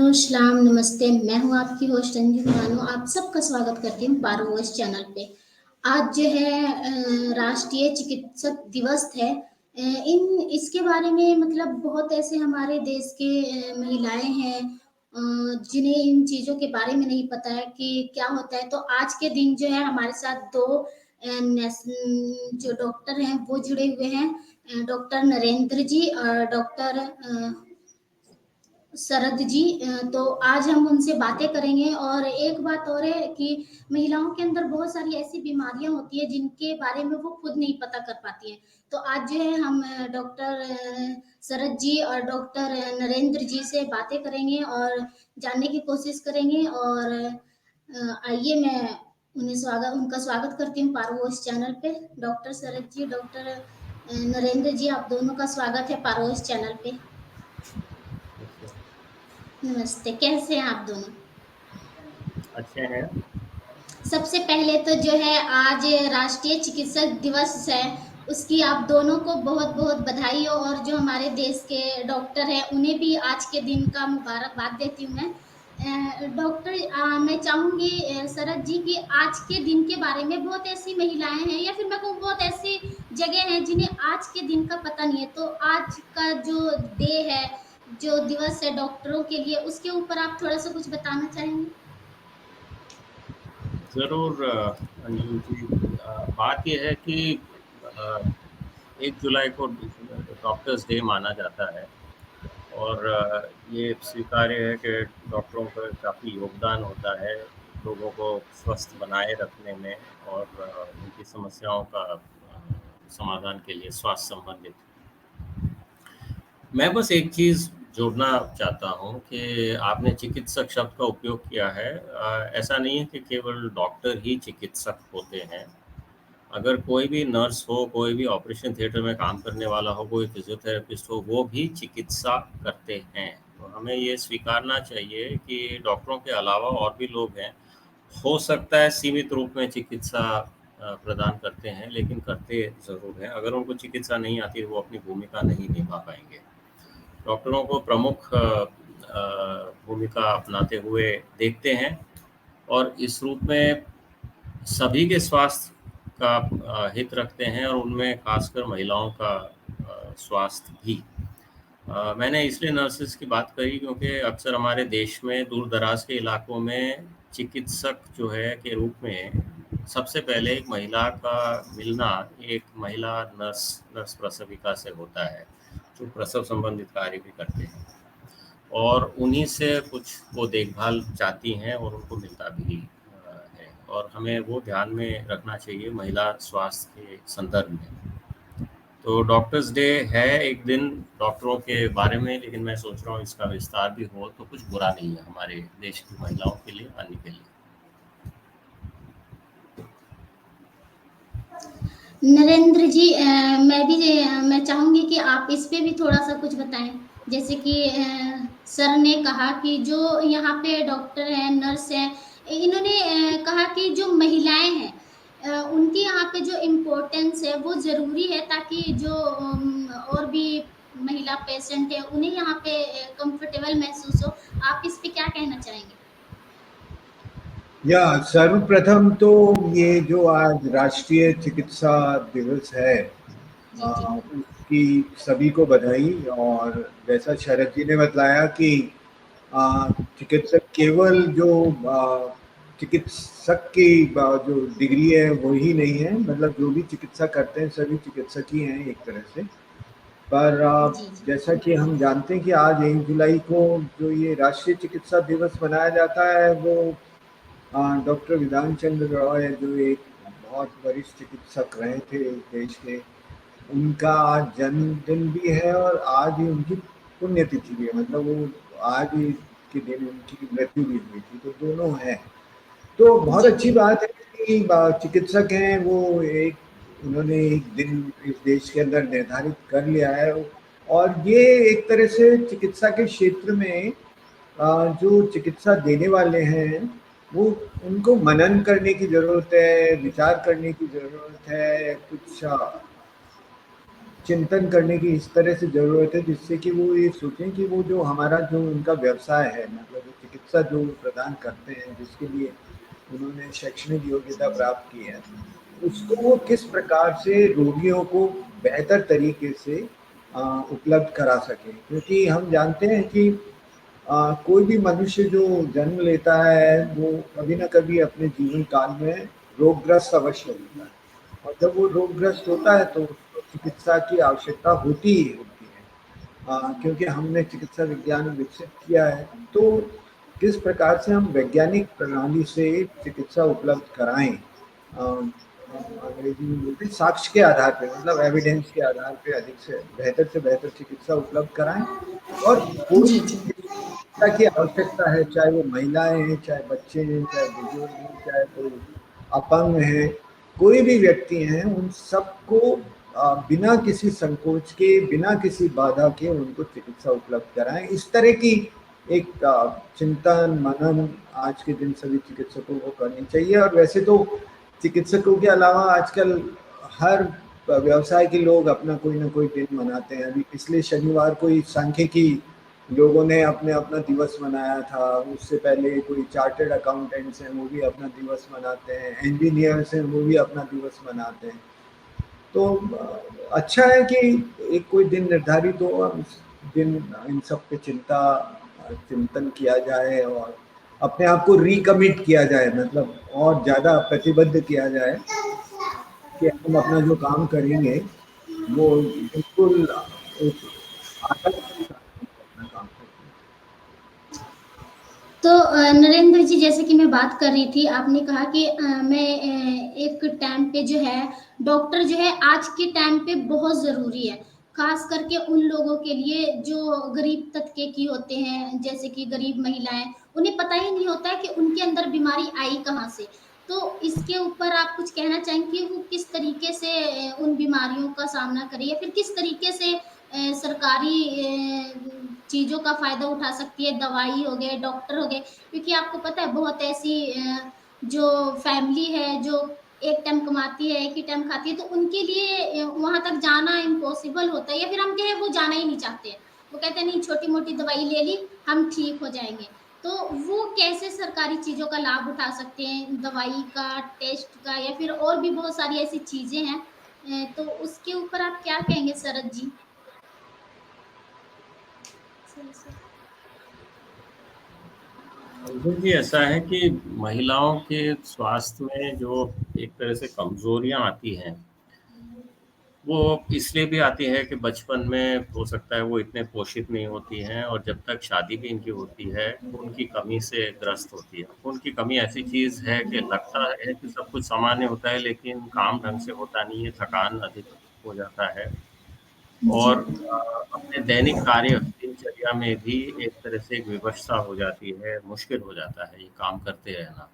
Hello, सलाम, नमस्ते। मैं हूँ आपकी होस्ट अंजुम बानो। आप सबका स्वागत करती हूँ पारो वॉइस चैनल पे। आज जो है राष्ट्रीय चिकित्सक दिवस है। इन इसके बारे में मतलब बहुत ऐसे हमारे देश के महिलाएं हैं जिन्हें इन चीज़ों के बारे में नहीं पता है कि क्या होता है। तो आज के दिन जो है हमारे साथ दो जो डॉक्टर हैं वो जुड़े हुए हैं, डॉक्टर नरेंद्र जी और डॉक्टर शरद जी। तो आज हम उनसे बातें करेंगे। और एक बात और है कि महिलाओं के अंदर बहुत सारी ऐसी बीमारियां होती है जिनके बारे में वो खुद नहीं पता कर पाती हैं। तो आज जो है हम डॉक्टर शरद जी और डॉक्टर नरेंद्र जी से बातें करेंगे और जानने की कोशिश करेंगे। और आइए मैं उनका स्वागत करती हूँ पारवोस चैनल पे। डॉक्टर शरद जी, डॉक्टर नरेंद्र जी, आप दोनों का स्वागत है पारवोस चैनल पे। नमस्ते, कैसे हैं आप दोनों? अच्छे हैं। सबसे पहले तो जो है आज राष्ट्रीय चिकित्सक दिवस है, उसकी आप दोनों को बहुत बहुत बधाई हो। और जो हमारे देश के डॉक्टर हैं उन्हें भी आज के दिन का मुबारकबाद देती हूँ मैं। डॉक्टर, मैं चाहूंगी शरद जी की आज के दिन के बारे में। बहुत ऐसी महिलाएं हैं या फिर मैं कहूँ बहुत ऐसी जगह हैं जिन्हें आज के दिन का पता नहीं है। तो आज का जो डे है, जो दिवस है डॉक्टरों के लिए, उसके ऊपर आप थोड़ा सा कुछ बताना चाहेंगे? ज़रूर अंजू जी, बात ये है कि अ, 1 जुलाई को डॉक्टर्स डे माना जाता है और ये स्वीकार्य है कि डॉक्टरों का काफ़ी योगदान होता है लोगों को स्वस्थ बनाए रखने में और उनकी समस्याओं का समाधान के लिए स्वास्थ्य संबंधित। मैं बस एक चीज़ जोड़ना चाहता हूँ कि आपने चिकित्सक शब्द का उपयोग किया है। ऐसा नहीं है कि केवल डॉक्टर ही चिकित्सक होते हैं। अगर कोई भी नर्स हो, कोई भी ऑपरेशन थिएटर में काम करने वाला हो, कोई फिजियोथेरेपिस्ट हो, वो भी चिकित्सा करते हैं। तो हमें ये स्वीकारना चाहिए कि डॉक्टरों के अलावा और भी लोग हैं। हो सकता है सीमित रूप में चिकित्सा प्रदान करते हैं, लेकिन करते ज़रूर हैं। अगर उनको चिकित्सा नहीं आती, वो अपनी भूमिका नहीं निभा पाएंगे। डॉक्टरों को प्रमुख भूमिका अपनाते हुए देखते हैं और इस रूप में सभी के स्वास्थ्य का हित रखते हैं और उनमें खासकर महिलाओं का स्वास्थ्य भी। मैंने इसलिए नर्सेस की बात करी क्योंकि अक्सर हमारे देश में दूर दराज के इलाकों में चिकित्सक जो है के रूप में सबसे पहले एक महिला का मिलना एक महिला नर्स प्रसविका से होता है, जो प्रसव संबंधित कार्य भी करते हैं और उन्हीं से कुछ वो देखभाल चाहती हैं और उनको मिलता भी है। और हमें वो ध्यान में रखना चाहिए महिला स्वास्थ्य के संदर्भ में। तो डॉक्टर्स डे है एक दिन डॉक्टरों के बारे में, लेकिन मैं सोच रहा हूँ इसका विस्तार भी हो तो कुछ बुरा नहीं है हमारे देश की महिलाओं के लिए, अन्य के लिए। नरेंद्र जी, मैं चाहूंगी कि आप इस पे भी थोड़ा सा कुछ बताएं। जैसे कि सर ने कहा कि जो यहाँ पे डॉक्टर हैं, नर्स हैं, इन्होंने कहा कि जो महिलाएं हैं उनकी यहाँ पे जो इम्पोर्टेंस है वो जरूरी है, ताकि जो और भी महिला पेशेंट है उन्हें यहाँ पे कंफर्टेबल महसूस हो। आप इस पे क्या कहना चाहेंगे? या सर्वप्रथम तो ये जो आज राष्ट्रीय चिकित्सा दिवस है जी जी। उसकी सभी को बधाई। और जैसा शरद जी ने बताया कि चिकित्सक केवल जो चिकित्सक की जो डिग्री है वो ही नहीं है, मतलब जो भी चिकित्सा करते हैं सभी चिकित्सक ही हैं एक तरह से। पर जी जी। जैसा कि हम जानते हैं कि आज 1 जुलाई को जो ये राष्ट्रीय चिकित्सा दिवस मनाया जाता है वो डॉक्टर विधान चंद्र रॉय जो एक बहुत वरिष्ठ चिकित्सक रहे थे इस देश के, उनका आज जन्मदिन भी है और आज ही उनकी पुण्यतिथि भी है। मतलब वो आज ही के दिन उनकी मृत्यु भी हुई थी, तो दोनों हैं। तो बहुत जी अच्छी बात है कि चिकित्सक हैं वो एक उन्होंने एक दिन इस देश के अंदर निर्धारित कर लिया है। और ये एक तरह से चिकित्सा के क्षेत्र में जो चिकित्सा देने वाले हैं वो उनको मनन करने की ज़रूरत है, विचार करने की ज़रूरत है, कुछ चिंतन करने की इस तरह से ज़रूरत है जिससे कि वो ये सोचें कि वो जो हमारा जो उनका व्यवसाय है, मतलब वो चिकित्सा जो प्रदान करते हैं, जिसके लिए उन्होंने शैक्षणिक योग्यता प्राप्त की है, उसको वो किस प्रकार से रोगियों को बेहतर तरीके से उपलब्ध करा सकें। क्योंकि हम जानते हैं कि कोई भी मनुष्य जो जन्म लेता है वो कभी ना कभी अपने जीवन काल में रोगग्रस्त अवश्य होता है, और जब वो रोगग्रस्त होता है तो उसको चिकित्सा की आवश्यकता होती ही होती है। क्योंकि हमने चिकित्सा विज्ञान विकसित किया है, तो किस प्रकार से हम वैज्ञानिक प्रणाली से चिकित्सा उपलब्ध कराएं, अंग्रेजी में बोलते हैं साक्ष्य के आधार पे, मतलब एविडेंस के आधार पे अधिक से बेहतर चिकित्सा उपलब्ध कराएं। और कोई जी, जी। चिकित्सा की आवश्यकता है, चाहे वो महिलाएं हैं, चाहे बच्चे हैं, चाहे बुजुर्ग हैं, चाहे कोई अपंग है, कोई भी व्यक्ति हैं, उन सबको बिना किसी संकोच के, बिना किसी बाधा के उनको चिकित्सा उपलब्ध कराएं। इस तरह की एक चिंतन मनन आज के दिन सभी चिकित्सकों को करनी चाहिए। और वैसे तो चिकित्सकों के अलावा आजकल हर व्यवसाय के लोग अपना कोई ना कोई दिन मनाते हैं। अभी पिछले शनिवार को ही सांख्यिकी लोगों ने अपने अपना दिवस मनाया था, उससे पहले कोई चार्टर्ड अकाउंटेंट्स हैं वो भी अपना दिवस मनाते हैं, इंजीनियर्स हैं वो भी अपना दिवस मनाते हैं। तो अच्छा है कि एक कोई दिन निर्धारित हो और उस दिन इन सब पे चिंतन किया जाए और अपने आप को रिकमिट किया जाए, मतलब और ज़्यादा प्रतिबद्ध किया जाए कि हम अपना जो काम करेंगे वो बिल्कुल एक आदत के साथ अपना काम करेंगे। तो नरेंद्र जी, जैसे कि मैं बात कर रही थी, आपने कहा कि मैं एक टाइम पे जो है डॉक्टर जो है आज के टाइम पे बहुत ज़रूरी है, खास करके उन लोगों के लिए जो गरीब तबके की होते हैं, जैसे कि गरीब महिलाएं, उन्हें पता ही नहीं होता है कि उनके अंदर बीमारी आई कहाँ से। तो इसके ऊपर आप कुछ कहना चाहेंगे कि वो किस तरीके से उन बीमारियों का सामना करें, या फिर किस तरीके से सरकारी चीज़ों का फ़ायदा उठा सकती है, दवाई हो गए, डॉक्टर हो गए, क्योंकि आपको पता है बहुत ऐसी जो फैमिली है जो एक टाइम कमाती है, एक ही टाइम खाती है, तो उनके लिए वहाँ तक जाना इम्पॉसिबल होता है, या फिर हम कहें वो जाना ही नहीं चाहते हैं। वो कहते हैं नहीं, छोटी-मोटी दवाई ले ली, हम ठीक हो जाएँगे। तो वो कैसे सरकारी चीज़ों का लाभ उठा सकते हैं, दवाई का, टेस्ट का, या फिर और भी बहुत सारी ऐसी चीज़ें हैं। तो उसके ऊपर आप क्या कहेंगे शरद जी? देखिए, ऐसा है कि महिलाओं के स्वास्थ्य में जो एक तरह से कमजोरियां आती हैं, वो इसलिए भी आती है कि बचपन में हो सकता है वो इतने पोषित नहीं होती हैं, और जब तक शादी भी इनकी होती है खून की कमी से ग्रस्त होती है। खून की कमी ऐसी चीज़ है कि लगता है कि सब कुछ सामान्य होता है, लेकिन काम ढंग से होता नहीं है, थकान अधिक हो जाता है, जी। और अपने दैनिक कार्य दिनचर्या में भी एक तरह से एक विवशता हो जाती है, मुश्किल हो जाता है ये काम करते रहना।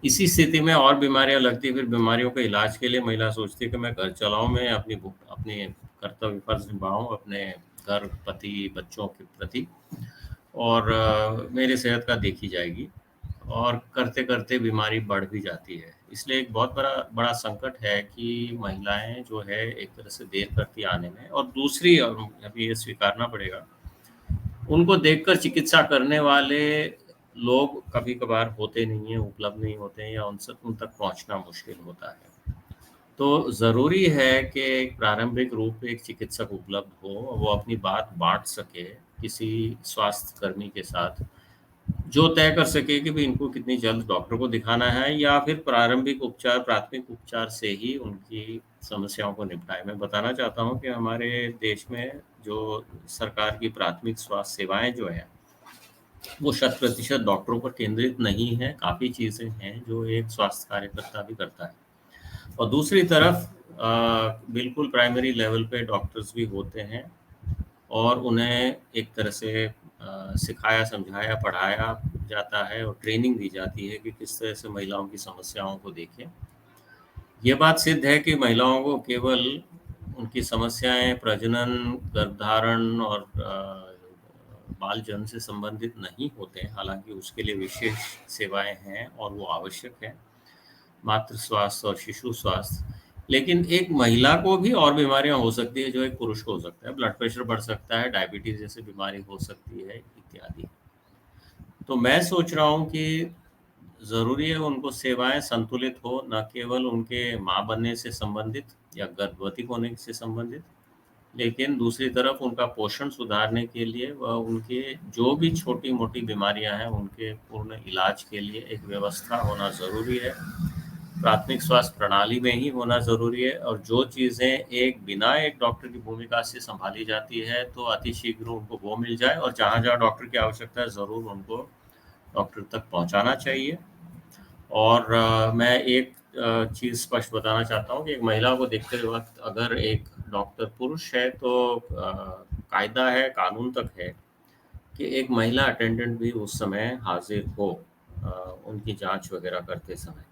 इसी स्थिति में और बीमारियां लगती है, फिर बीमारियों के इलाज के लिए महिला सोचती है कि मैं घर चलाऊं, मैं अपनी कर्तव्य फर्ज निभाऊं अपने घर, पति, बच्चों के प्रति, और मेरी सेहत का देखी जाएगी, और करते करते बीमारी बढ़ भी जाती है। इसलिए एक बहुत बड़ा बड़ा संकट है कि महिलाएं जो है एक तरह से देर करती है आने में, और दूसरी, और अभी ये स्वीकारना पड़ेगा, उनको देखकर चिकित्सा करने वाले लोग कभी-कभार होते नहीं हैं, उपलब्ध नहीं होते हैं, या उन तक पहुँचना मुश्किल होता है। तो ज़रूरी है कि एक प्रारंभिक रूप में एक चिकित्सक उपलब्ध हो, वो अपनी बात बाँट सके किसी स्वास्थ्य कर्मी के साथ, जो तय कर सके कि भई इनको कितनी जल्द डॉक्टर को दिखाना है, या फिर प्रारंभिक उपचार, प्राथमिक उपचार से ही उनकी समस्याओं को निपटाएँ। मैं बताना चाहता हूँ कि हमारे देश में जो सरकार की प्राथमिक स्वास्थ्य सेवाएँ जो हैं, वो शत प्रतिशत डॉक्टरों पर केंद्रित नहीं है, काफ़ी चीज़ें हैं जो एक स्वास्थ्य कार्यकर्ता भी करता है। और दूसरी तरफ बिल्कुल प्राइमरी लेवल पे डॉक्टर्स भी होते हैं, और उन्हें एक तरह से सिखाया, समझाया, पढ़ाया जाता है, और ट्रेनिंग दी जाती है कि किस तरह से महिलाओं की समस्याओं को देखें। ये बात सिद्ध है कि महिलाओं को केवल उनकी समस्याएं प्रजनन, गर्भधारण और बाल जन्म से संबंधित नहीं होते हैं, हालांकि उसके लिए विशेष सेवाएं हैं और वो आवश्यक है। मातृ स्वास्थ्य और शिशु स्वास्थ्य, लेकिन एक महिला को भी और बीमारियां हो सकती है जो एक पुरुष को हो सकता है। ब्लड प्रेशर बढ़ सकता है, डायबिटीज जैसी बीमारी हो सकती है इत्यादि। तो मैं सोच रहा हूँ कि ज़रूरी है उनको सेवाएं संतुलित हो, न केवल उनके माँ बनने से संबंधित या गर्भवती होने से संबंधित, लेकिन दूसरी तरफ उनका पोषण सुधारने के लिए व उनके जो भी छोटी-मोटी बीमारियां हैं उनके पूर्ण इलाज के लिए एक व्यवस्था होना ज़रूरी है। प्राथमिक स्वास्थ्य प्रणाली में ही होना ज़रूरी है, और जो चीज़ें एक बिना एक डॉक्टर की भूमिका से संभाली जाती है तो अतिशीघ्र उनको वो मिल जाए, और जहाँ-जहाँ डॉक्टर की आवश्यकता है ज़रूर उनको डॉक्टर तक पहुँचाना चाहिए। और मैं एक चीज़ स्पष्ट बताना चाहता हूँ कि एक महिला को देखते वक़्त अगर एक डॉक्टर पुरुष है तो कायदा है, कानून तक है कि एक महिला अटेंडेंट भी उस समय हाज़िर हो अ, उनकी जाँच वग़ैरह करते समय।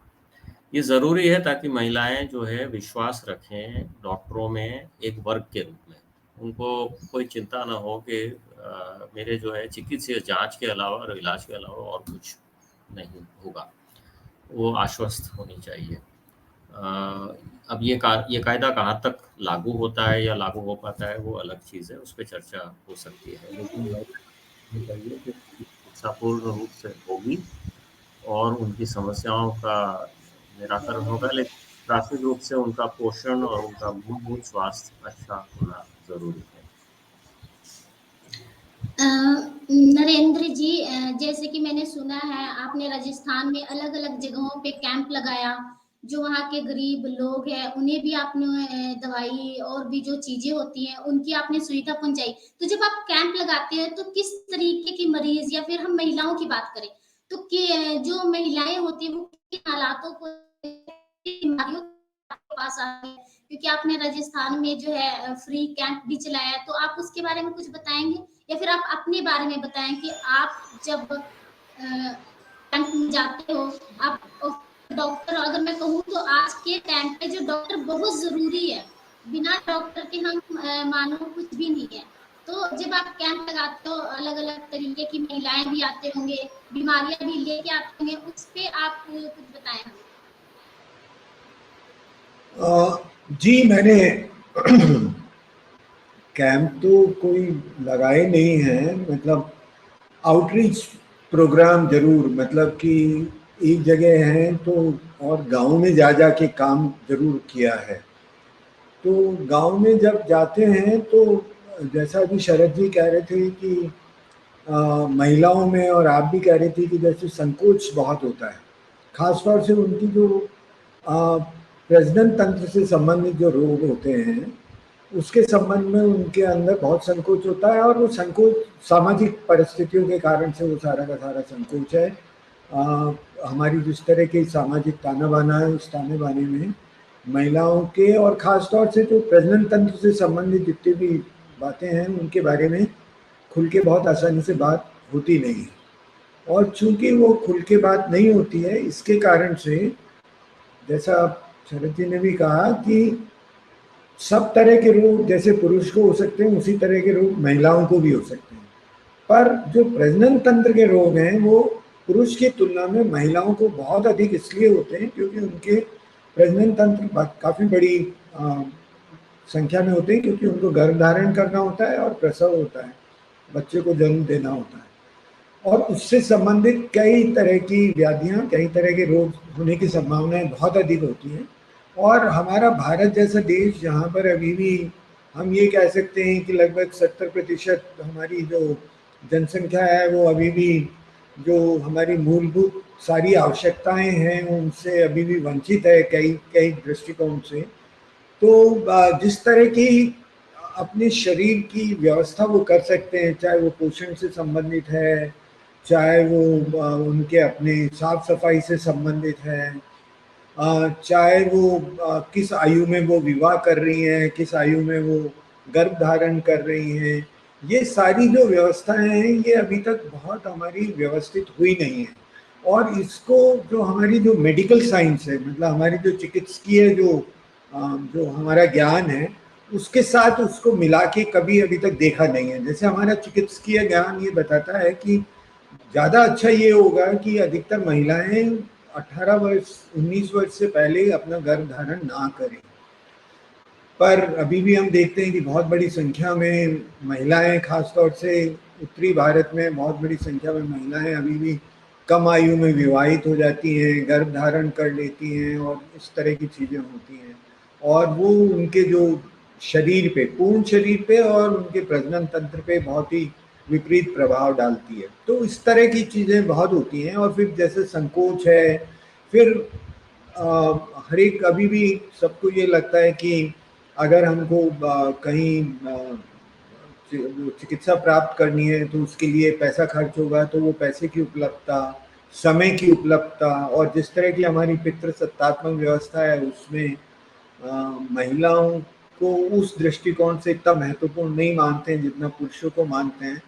ये ज़रूरी है ताकि महिलाएँ जो है विश्वास रखें डॉक्टरों में एक वर्ग के रूप में। उनको कोई चिंता ना हो कि मेरे जो है चिकित्सीय जाँच के अलावा और इलाज के अलावा और कुछ नहीं होगा। वो आश्वस्त होनी चाहिए। अब ये कायदा कहाँ तक लागू होता है या लागू हो पाता है वो अलग चीज़ है, उस पे चर्चा हो सकती है। लेकिन मैं ये चाहिए कि चिकित्सा पूर्ण रूप से होगी और उनकी समस्याओं का निराकरण होगा, लेकिन प्राथमिक रूप से उनका पोषण और उनका मूलभूत स्वास्थ्य अच्छा होना ज़रूरी है। नरेंद्र जी, जैसे कि मैंने सुना है आपने राजस्थान में अलग-अलग जगहों पे कैंप लगाया, जो वहाँ के गरीब लोग हैं उन्हें भी आपने दवाई और भी जो चीज़ें होती हैं उनकी आपने सुविधा पहुँचाई। तो जब आप कैंप लगाते हैं तो किस तरीके के मरीज़ या फिर हम महिलाओं की बात करें, तो जो महिलाएँ होती हैं वो किन हालातों को बीमारियों के पास आती हैं? क्योंकि आपने राजस्थान में जो है फ्री कैंप भी चलाया है, तो आप उसके बारे में कुछ बताएँगे? या फिर आप अपने बारे में बताएँ कि आप जब कैंप में जाते हो, आप डॉक्टर, अगर मैं कहूँ तो आज के टाइम पे जो डॉक्टर बहुत ज़रूरी है। बिना डॉक्टर के हम मानो कुछ भी नहीं है। तो जब आप कैंप लगाते हो, अलग-अलग तरीके की महिलाएँ भी आते होंगे, बीमारियाँ भी लेके आते होंगे, उस पे आप कुछ बताएँ हमें? जी मैंने कैंप तो कोई लगाए नहीं हैं, मतलब आउटरीच प्रोग्राम ज़रूर, मतलब कि एक जगह हैं तो और गाँव में जा जा के काम ज़रूर किया है। तो गाँव में जब जाते हैं तो जैसा अभी शरद जी कह रहे थे कि महिलाओं में, और आप भी कह रही थी कि जैसे संकोच बहुत होता है, ख़ास तौर से उनकी जो अ, प्रजनन तंत्र से संबंधित जो रोग होते हैं, उसके संबंध में उनके अंदर बहुत संकोच होता है, और वो संकोच सामाजिक परिस्थितियों के कारण से वो सारा का सारा संकोच है। हमारी जिस तरह की सामाजिक ताना-बाना है, उस ताने-बाने में महिलाओं के और ख़ास तौर से जो प्रजनन तंत्र से संबंधित जितनी भी बातें हैं, उनके बारे में खुल के बहुत आसानी से बात होती नहीं है। और चूँकि वो खुल के बात नहीं होती है, इसके कारण से जैसा शरद जी ने भी कहा कि सब तरह के रोग जैसे पुरुष को हो सकते हैं, उसी तरह के रोग महिलाओं को भी हो सकते हैं। पर जो प्रजनन तंत्र के रोग हैं, वो पुरुष की तुलना में महिलाओं को बहुत अधिक इसलिए होते हैं क्योंकि उनके प्रजनन तंत्र काफ़ी बड़ी संख्या में होते हैं, क्योंकि उनको गर्भधारण करना होता है और प्रसव होता है, बच्चे को जन्म देना होता है, और उससे संबंधित कई तरह की व्याधियाँ, कई तरह के रोग होने की संभावनाएं बहुत अधिक होती हैं। और हमारा भारत जैसा देश, जहाँ पर अभी भी हम ये कह सकते हैं कि लगभग 70% हमारी जो जनसंख्या है वो अभी भी जो हमारी मूलभूत सारी आवश्यकताएं हैं उनसे अभी भी वंचित है कई कई दृष्टिकोण से। तो जिस तरह की अपने शरीर की व्यवस्था वो कर सकते हैं, चाहे वो पोषण से संबंधित है, चाहे वो उनके अपने साफ सफाई से संबंधित है, चाहे वो किस आयु में वो विवाह कर रही हैं, किस आयु में वो गर्भ धारण कर रही हैं, ये सारी जो व्यवस्थाएं हैं ये अभी तक बहुत हमारी व्यवस्थित हुई नहीं है। और इसको जो हमारी जो मेडिकल साइंस है, मतलब हमारी जो चिकित्सकीय जो हमारा ज्ञान है, उसके साथ उसको मिला के कभी अभी तक देखा नहीं है। जैसे हमारा चिकित्सकीय ज्ञान ये बताता है कि ज़्यादा अच्छा ये होगा कि अधिकतर महिलाएं 18 वर्ष 19 वर्ष से पहले अपना गर्भ धारण ना करें, पर अभी भी हम देखते हैं कि बहुत बड़ी संख्या में महिलाएं, खासतौर से उत्तरी भारत में बहुत बड़ी संख्या में महिलाएं अभी भी कम आयु में विवाहित हो जाती हैं, गर्भ धारण कर लेती हैं और इस तरह की चीज़ें होती हैं, और वो उनके जो शरीर पे, पूर्ण शरीर पे और उनके प्रजनन तंत्र पे बहुत ही विपरीत प्रभाव डालती है। तो इस तरह की चीज़ें बहुत होती हैं। और फिर जैसे संकोच है, फिर हर एक, अभी भी सबको ये लगता है कि अगर हमको कहीं चिकित्सा प्राप्त करनी है तो उसके लिए पैसा खर्च होगा, तो वो पैसे की उपलब्धता, समय की उपलब्धता, और जिस तरह की हमारी पितृसत्तात्मक व्यवस्था है उसमें महिलाओं को उस दृष्टिकोण से इतना महत्वपूर्ण नहीं मानते हैं जितना पुरुषों को मानते हैं।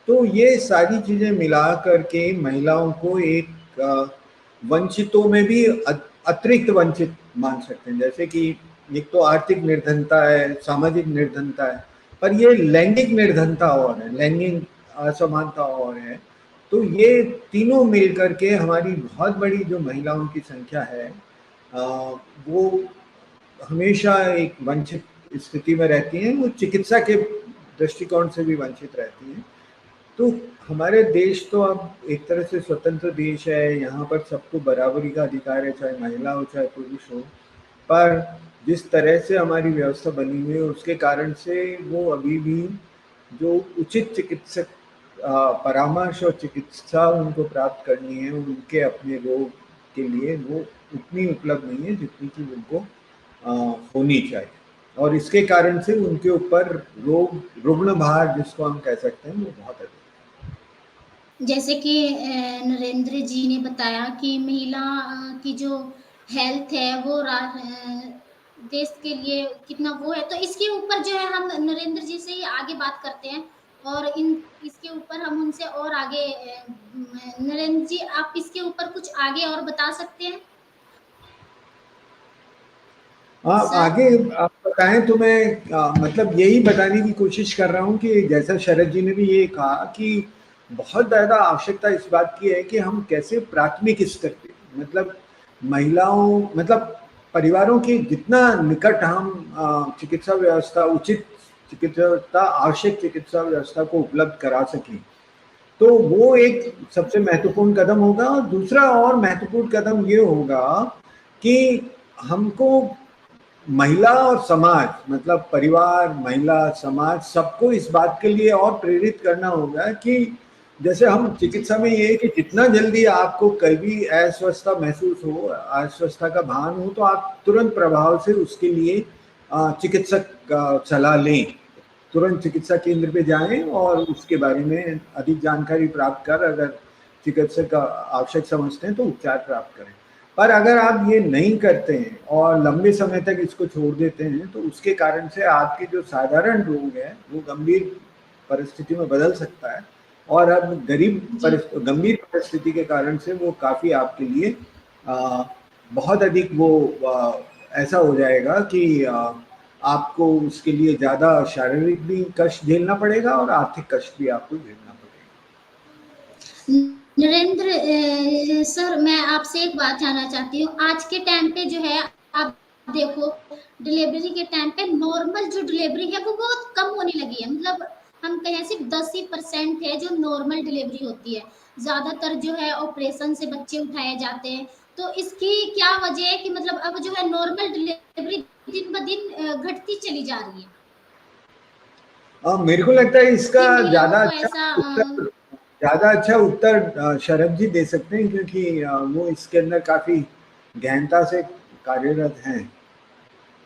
तो ये सारी चीज़ें मिला करके महिलाओं को एक वंचितों में भी अतिरिक्त वंचित मान सकते हैं। जैसे कि एक तो आर्थिक निर्धनता है, सामाजिक निर्धनता है, पर ये लैंगिक निर्धनता और है, लैंगिक असमानता और है। तो ये तीनों मिल करके हमारी बहुत बड़ी जो महिलाओं की संख्या है वो हमेशा एक वंचित स्थिति में रहती हैं। वो चिकित्सा के दृष्टिकोण से भी वंचित रहती हैं। तो हमारे देश तो अब एक तरह से स्वतंत्र देश है, यहाँ पर सबको बराबरी का अधिकार है, चाहे महिला हो चाहे पुरुष हो। पर जिस तरह से हमारी व्यवस्था बनी हुई है उसके कारण से वो अभी भी जो उचित चिकित्सक परामर्श और चिकित्सा उनको प्राप्त करनी है उनके अपने रोग के लिए, वो उतनी उपलब्ध नहीं है जितनी कि उनको होनी चाहिए। और इसके कारण से उनके ऊपर रुग्ण भार जिसको हम कह सकते हैं वो बहुत अधिक। जैसे कि नरेंद्र जी ने बताया कि महिला की जो हेल्थ है वो देश के लिए कितना वो है, तो इसके ऊपर जो है हम नरेंद्र जी से ही आगे बात करते हैं और इन इसके ऊपर हम उनसे और आगे नरेंद्र जी आप इसके ऊपर कुछ आगे और बता सकते हैं हाँ, सर। आगे आप बताएं तो मैं मतलब यही बताने की कोशिश कर रहा हूँ कि जैसा शरद जी ने भी ये कहा कि बहुत ज़्यादा आवश्यकता इस बात की है कि हम कैसे प्राथमिक स्तर पे, मतलब महिलाओं, मतलब परिवारों के जितना निकट हम चिकित्सा व्यवस्था, उचित चिकित्सा, आवश्यक चिकित्सा व्यवस्था को उपलब्ध करा सकें, तो वो एक सबसे महत्वपूर्ण कदम होगा। और दूसरा और महत्वपूर्ण कदम ये होगा कि हमको महिला और समाज, मतलब परिवार, महिला, समाज, सबको इस बात के लिए और प्रेरित करना होगा कि जैसे हम जी चिकित्सा में ये है कि जितना जल्दी आपको कभी अस्वस्थता महसूस हो, अस्वस्थता का भान हो, तो आप तुरंत प्रभाव से उसके लिए चिकित्सक का सलाह लें, तुरंत चिकित्सा केंद्र पे जाएं और उसके बारे में अधिक जानकारी प्राप्त कर, अगर चिकित्सक का आवश्यक समझते हैं तो उपचार प्राप्त करें। पर अगर आप ये नहीं करते हैं और लंबे समय तक इसको छोड़ देते हैं तो उसके कारण से आपके जो साधारण रोग है वो गंभीर परिस्थिति में बदल सकता है। और अब जी गंभीर परिस्थिति के कारण से वो काफ़ी आपके लिए बहुत अधिक वो ऐसा हो जाएगा कि आपको उसके लिए ज़्यादा शारीरिक भी कष्ट झेलना पड़ेगा और आर्थिक कष्ट भी आपको झेलना पड़ेगा। नरेंद्र सर, मैं आपसे एक बात जानना चाहती हूँ। आज के टाइम पे जो है आप देखो, डिलीवरी के टाइम पे नॉर्मल जो डिलीवरी है वो बहुत कम होने लगी है। मतलब हम कहें सिर्फ 10% है जो नॉर्मल डिलीवरी होती है, ज्यादातर जो है ऑपरेशन से बच्चे उठाए जाते हैं। तो इसकी क्या वजह है कि मतलब अब जो है नॉर्मल डिलीवरी दिन ब दिन घटती चली जा रही है मेरे को लगता है इसका कि महिलाओं ज़्यादा को अच्छा ऐसा उत्तर, शरद जी दे सकते हैं, क्योंकि वो इसके अंदर काफ़ी गहनता से कार्यरत हैं।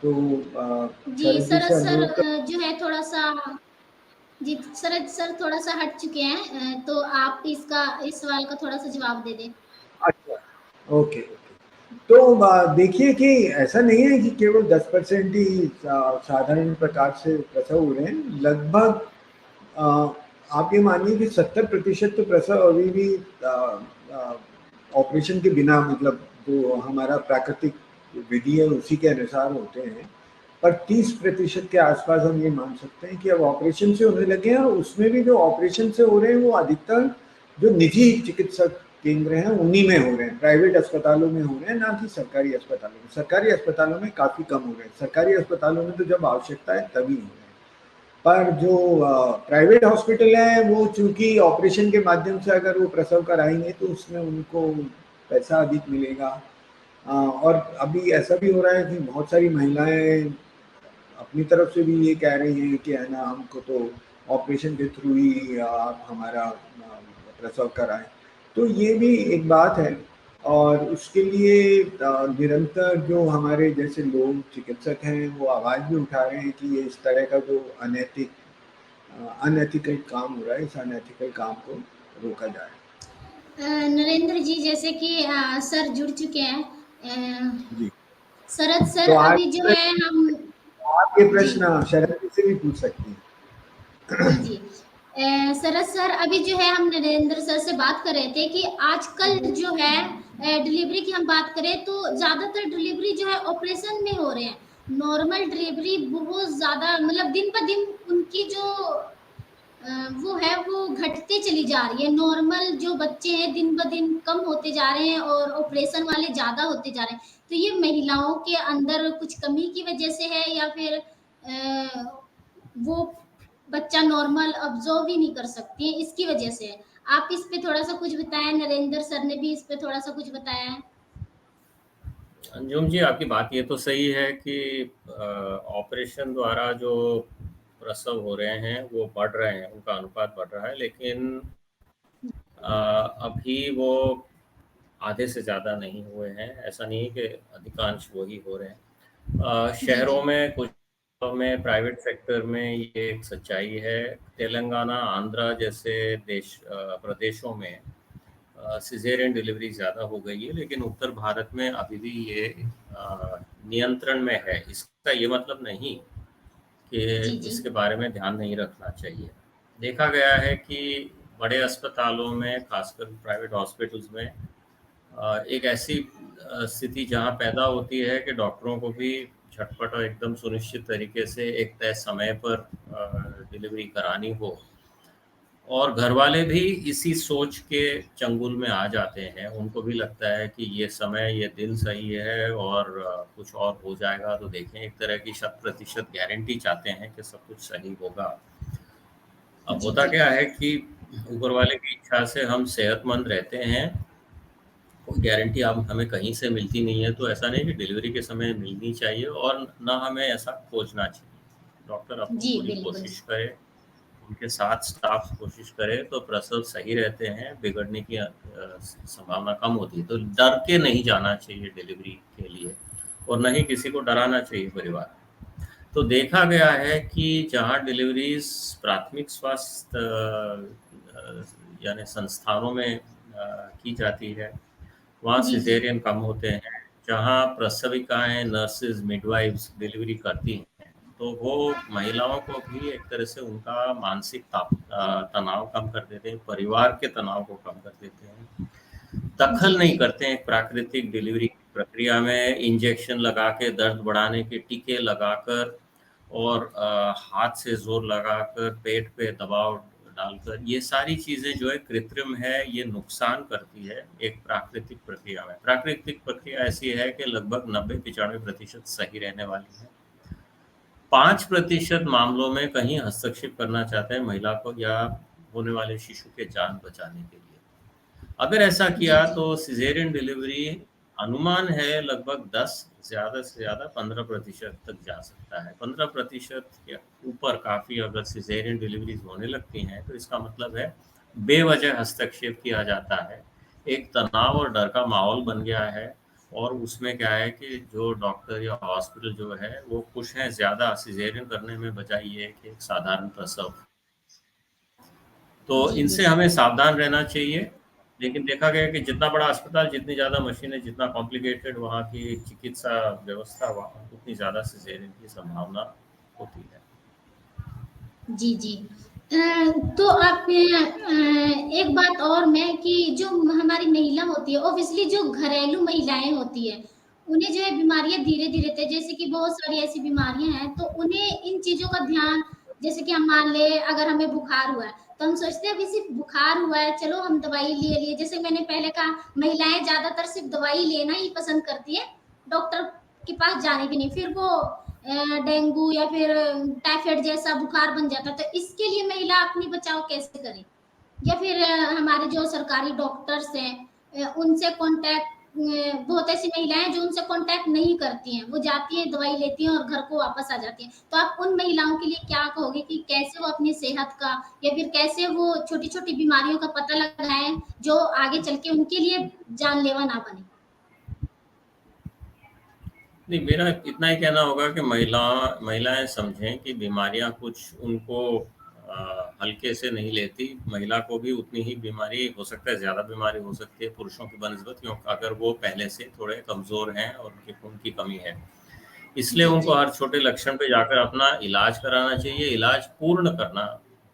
तो जी शरद जी सर, से अनुरोध कर। जो है थोड़ा सा, जी सर, थोड़ा सा हट चुके हैं, तो आप इस सवाल का थोड़ा सा जवाब दे दें। अच्छा, ओके ओके। तो देखिए कि ऐसा नहीं है कि केवल 10% ही साधारण प्रकार से प्रसव हो रहे हैं। लगभग आप ये मानिए कि 70% तो प्रसव अभी भी ऑपरेशन के बिना, मतलब जो हमारा प्राकृतिक विधि है उसी के अनुसार होते हैं। पर 30% के आसपास हम ये मान सकते हैं कि अब ऑपरेशन से होने लगे हैं, और उसमें भी जो ऑपरेशन से हो रहे हैं वो अधिकतर जो निजी चिकित्सक केंद्र हैं उन्हीं में हो रहे हैं, प्राइवेट अस्पतालों में हो रहे हैं, ना कि सरकारी अस्पतालों में। सरकारी अस्पतालों में काफ़ी कम हो रहे हैं, सरकारी अस्पतालों में तो जब आवश्यकता है तभी हो रहे हैं। पर जो प्राइवेट हॉस्पिटल है वो चूंकि ऑपरेशन के माध्यम से अगर वो प्रसव कराएंगे तो उसमें उनको पैसा अधिक मिलेगा। और अभी ऐसा भी हो रहा है कि बहुत सारी महिलाएं अपनी तरफ से भी ये कह रही हैं कि है ना, हमको तो ऑपरेशन के थ्रू ही आप हमारा प्रसव कराएं। तो ये भी एक बात है, और उसके लिए निरंतर जो हमारे जैसे लोग चिकित्सक हैं वो आवाज़ भी उठा रहे हैं कि ये इस तरह का जो अनएथिकल काम हो रहा है, इस अनएथिकल काम को रोका जाए। नरेंद्र जी, जैसे कि सर जुड़ चुके हैं। जी, शरद सर, तो आज अभी जो है हम आप ये जी प्रश्न शरद जी से भी पूछ सकती हैं। जी जी शरद सर, अभी जो है हम नरेंद्र सर से बात कर रहे थे कि आजकल जो है डिलीवरी की हम बात करें तो ज्यादातर डिलीवरी जो है ऑपरेशन में हो रहे हैं। नॉर्मल डिलीवरी बहुत ज्यादा, मतलब दिन ब दिन उनकी जो वो है वो घटते चली जा रही है। नॉर्मल जो बच्चे हैं दिन ब दिन कम होते जा रहे हैं और ऑपरेशन वाले ज्यादा होते जा रहे हैं। तो ये महिलाओं के अंदर कुछ कमी की वजह से है, या फिर वो बच्चा नॉर्मल ऑब्जर्व ही नहीं कर सकती है, इसकी वजह से है? आप इस पे थोड़ा सा कुछ बताएं। नरेंद्र सर ने भी इस पे थोड़ा सा कुछ बताया है। अंजुम जी, आपकी बात ये तो सही है कि ऑपरेशन द्वारा जो प्रसव हो रहे हैं वो बढ़ रहे हैं, उनका अनुपात बढ़ रहा है, लेकिन अभी वो आधे से ज़्यादा नहीं हुए हैं। ऐसा नहीं है कि अधिकांश वही हो रहे हैं। जी जी शहरों में, कुछ में, प्राइवेट सेक्टर में ये एक सच्चाई है। तेलंगाना, आंध्रा जैसे प्रदेशों में सिजेरियन डिलीवरी ज़्यादा हो गई है, लेकिन उत्तर भारत में अभी भी ये नियंत्रण में है। इसका ये मतलब नहीं कि जी जी इसके बारे में ध्यान नहीं रखना चाहिए। देखा गया है कि बड़े अस्पतालों में, खासकर प्राइवेट हॉस्पिटल्स में, एक ऐसी स्थिति जहां पैदा होती है कि डॉक्टरों को भी झटपट और एकदम सुनिश्चित तरीके से एक तय समय पर डिलीवरी करानी हो, और घर वाले भी इसी सोच के चंगुल में आ जाते हैं। उनको भी लगता है कि ये समय, ये दिन सही है और कुछ और हो जाएगा तो देखें। एक तरह की 100% गारंटी चाहते हैं कि सब कुछ सही होगा। अब जी होता जी क्या है कि ऊपर वाले की इच्छा से हम सेहतमंद रहते हैं, कोई गारंटी आप हमें कहीं से मिलती नहीं है। तो ऐसा नहीं कि डिलीवरी के समय मिलनी चाहिए, और ना हमें ऐसा खोजना चाहिए। डॉक्टर अपनी जी पूरी बिल्कुल। कोशिश करे, उनके साथ स्टाफ कोशिश करे तो प्रसव सही रहते हैं, बिगड़ने की संभावना कम होती है। तो डर के नहीं जाना चाहिए डिलीवरी के लिए, और न ही किसी को डराना चाहिए परिवार। तो देखा गया है कि जहाँ डिलीवरीज प्राथमिक स्वास्थ्य यानी संस्थानों में की जाती है, वहाँ जी जी सिजेरियन कम होते हैं। जहाँ प्रसविकाएं, नर्सेज, मिडवाइफ्स डिलीवरी करती हैं, तो वो महिलाओं को भी एक तरह से उनका मानसिक तनाव कम कर देते हैं, परिवार के तनाव को कम कर देते हैं। जी दखल जी नहीं करते हैं प्राकृतिक डिलीवरी की प्रक्रिया में, इंजेक्शन लगा के, दर्द बढ़ाने के टीके लगाकर, और हाथ से जोर लगाकर, पेट पे दबाव डालकर, ये सारी चीज़ें जो है कृत्रिम है, ये नुकसान करती है एक प्राकृतिक प्रक्रिया में। प्राकृतिक प्रक्रिया ऐसी है कि लगभग 90-95% सही रहने वाली है। 5% मामलों में कहीं हस्तक्षेप करना चाहते हैं महिला को या होने वाले शिशु के जान बचाने के लिए। अगर ऐसा जी किया जी तो सिजेरियन डिलीवरी, अनुमान है, लगभग 10, ज़्यादा से ज़्यादा 15% तक जा सकता है। 15% या ऊपर काफ़ी अगर सिजेरियन डिलीवरीज होने लगती हैं तो इसका मतलब है बेवजह हस्तक्षेप किया जाता है। एक तनाव और डर का माहौल बन गया है, और उसमें क्या है कि जो डॉक्टर या हॉस्पिटल जो है वो खुश हैं ज़्यादा सिजेरियन करने में, बजाय ये कि एक साधारण प्रसव। तो जी इनसे बिल्कुल। हमें सावधान रहना चाहिए। लेकिन देखा गया कि जितना बड़ा अस्पताल, जितनी ज़्यादा मशीनें, जितना कॉम्प्लिकेटेड वहाँ की चिकित्सा व्यवस्था, वहाँ उतनी ज़्यादा सिज़ेरियन की संभावना होती है। जी, जी। तो आप एक बात और मैं कि जो हमारी महिला होती है, ऑब्वियसली जो घरेलू महिलाएँ होती हैं, उन्हें जो है बीमारियाँ धीरे-धीरे होती है, जैसे कि बहुत सारी ऐसी बीमारियाँ हैं, तो उन्हें इन चीज़ों का ध्यान, जैसे कि हम मान लें अगर हमें बुखार हुआ है, तो हम सोचते हैं अभी सिर्फ बुखार हुआ है, चलो हम दवाई ले लिए। जैसे मैंने पहले कहा, महिलाएं ज्यादातर सिर्फ दवाई लेना ही पसंद करती है, डॉक्टर के पास जाने की नहीं। फिर वो डेंगू या फिर टाइफाइड जैसा बुखार बन जाता है। तो इसके लिए महिला अपनी बचाव कैसे करे? या फिर हमारे जो सरकारी डॉक्टर्स हैं उनसे कांटेक्ट, बहुत ऐसी महिलाएं जो उनसे कांटेक्ट नहीं करती हैं, वो जाती हैं, दवाई लेती हैं और घर को वापस आ जाती हैं। तो आप उन महिलाओं के लिए क्या कहोगे कि कैसे वो अपनी सेहत का या फिर कैसे वो छोटी-छोटी बीमारियों का पता लगाएं जो आगे चल के उनके लिए जानलेवा ना बने? नहीं, मेरा इतना ही कहना होगा कि महिलाएं समझें कि बीमारियां कुछ उनको हल्के से नहीं लेती। महिला को भी उतनी ही बीमारी हो सकता है, ज़्यादा बीमारी हो सकती है पुरुषों की बनस्बत, क्योंकि अगर वो पहले से थोड़े कमज़ोर हैं और उनके खून की कमी है। इसलिए जी, उनको जी। हर छोटे लक्षण पे जाकर अपना इलाज कराना चाहिए, इलाज पूर्ण करना